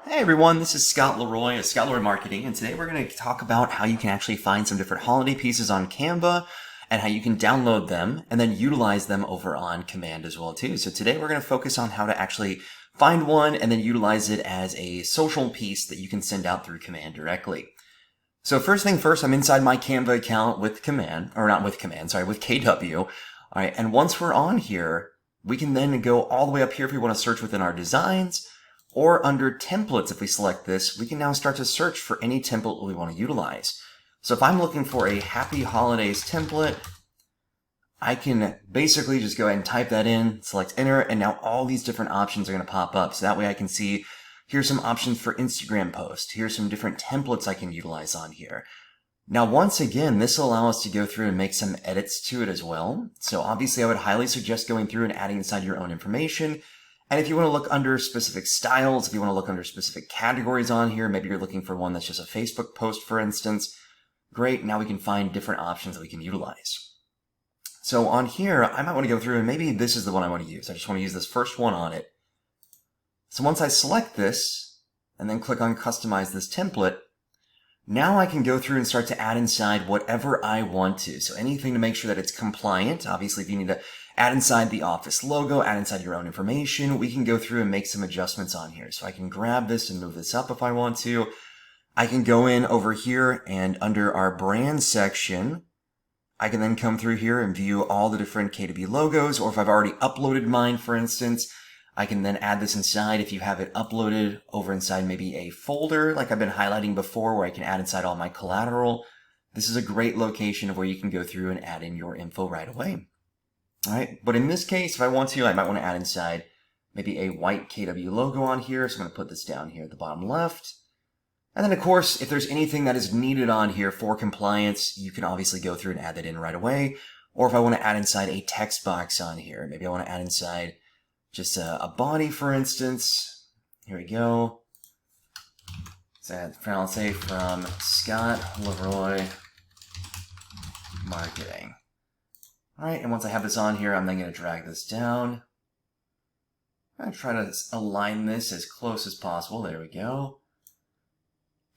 Hey everyone, this is Scott Leroy of Scott Leroy Marketing, and today we're going to talk about how you can actually find some different holiday pieces on Canva and how you can download them and then utilize them over on Command as well too. So today we're going to focus on how to actually find one and then utilize it as a social piece that you can send out through Command directly. So first thing first, I'm inside my Canva account with Command, or not with Command, sorry, with KW. All right, and once we're on here, we can then go all the way up here if we want to search within our designs. Or under templates, if we select this, we can now start to search for any template we want to utilize. So if I'm looking for a Happy Holidays template, I can basically just go ahead and type that in, select enter, and now all these different options are going to pop up. So that way I can see, here's some options for Instagram posts. Here's some different templates I can utilize on here. Now, once again, this will allow us to go through and make some edits to it as well. So obviously I would highly suggest going through and adding inside your own information. And if you want to look under specific styles, if you want to look under specific categories on here, maybe you're looking for one that's just a Facebook post, for instance, great. Now we can find different options that we can utilize. So on here, I might want to go through and maybe this is the one I want to use. I just want to use this first one on it. So once I select this and then click on customize this template, now I can go through and start to add inside whatever I want to. So anything to make sure that it's compliant. Obviously, if you need to add inside the office logo, add inside your own information, we can go through and make some adjustments on here. So I can grab this and move this up if I want to. I can go in over here and under our brand section, I can then come through here and view all the different KW logos, or if I've already uploaded mine, for instance, I can then add this inside if you have it uploaded over inside maybe a folder like I've been highlighting before where I can add inside all my collateral. This is a great location of where you can go through and add in your info right away. All right, but in this case, if I want to, I might want to add inside maybe a white KW logo on here. So I'm going to put this down here at the bottom left. And then, of course, if there's anything that is needed on here for compliance, you can obviously go through and add that in right away. Or if I want to add inside a text box on here, maybe I want to add inside just a body, for instance. Here we go. So I'll say from Scott Leroy Marketing. All right, and once I have this on here, I'm then going to drag this down. I'm going to try to align this as close as possible. There we go.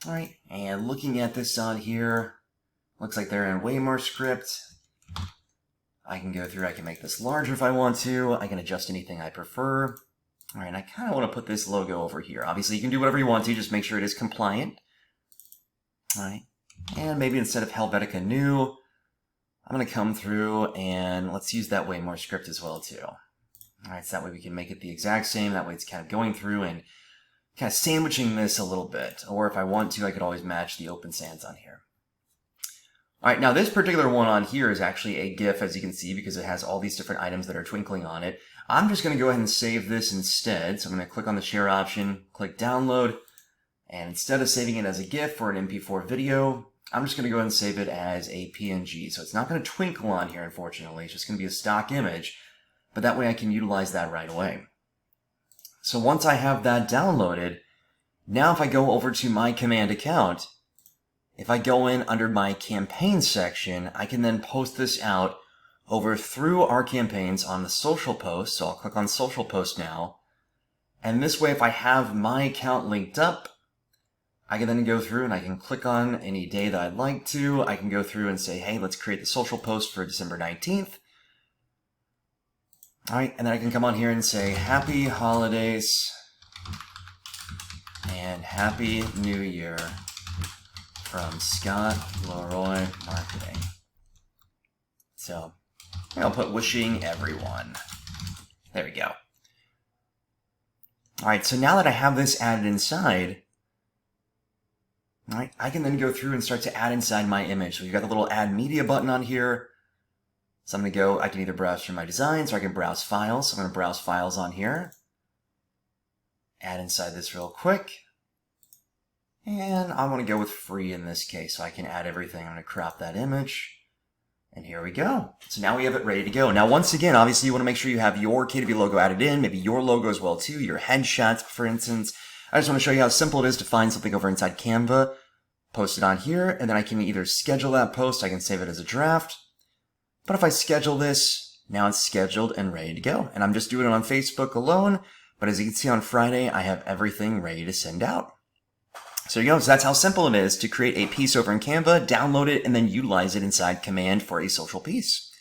All right, and looking at this on here, looks like they're in way more script. I can go through, I can make this larger if I want to. I can adjust anything I prefer. All right, and I kind of want to put this logo over here. Obviously, you can do whatever you want to, just make sure it is compliant. All right, and maybe instead of Helvetica New, I'm going to come through and let's use that way more script as well too. All right, so that way we can make it the exact same. That way it's kind of going through and kind of sandwiching this a little bit. Or if I want to, I could always match the open sans on here. All right, now this particular one on here is actually a GIF, as you can see, because it has all these different items that are twinkling on it. I'm just going to go ahead and save this instead. So I'm going to click on the share option, click download, and instead of saving it as a GIF or an MP4 video, I'm just going to go ahead and save it as a PNG. So it's not going to twinkle on here, unfortunately. It's just going to be a stock image, but that way I can utilize that right away. So once I have that downloaded, now if I go over to my Command account, if I go in under my campaign section, I can then post this out over through our campaigns on the social post. So I'll click on social post now. And this way, if I have my account linked up, I can then go through and I can click on any day that I'd like to. I can go through and say, hey, let's create the social post for December 19th. All right, and then I can come on here and say, Happy Holidays and Happy New Year from Scott Leroy Marketing. So I'll put wishing everyone. There we go. All right, so now that I have this added inside, all right, I can then go through and start to add inside my image. So you've got the little add media button on here. So I'm going to go, I can either browse through my designs or I can browse files. So I'm going to browse files on here. Add inside this real quick. And I want to go with free in this case, so I can add everything. I'm going to crop that image. And here we go. So now we have it ready to go. Now, once again, obviously you want to make sure you have your KW logo added in, maybe your logo as well too, your headshots, for instance. I just want to show you how simple it is to find something over inside Canva, post it on here, and then I can either schedule that post, I can save it as a draft. But if I schedule this, now it's scheduled and ready to go. And I'm just doing it on Facebook alone, But as you can see on Friday, I have everything ready to send out. So there you go. So that's how simple it is to create a piece over in Canva, download it, and then utilize it inside Command for a social piece.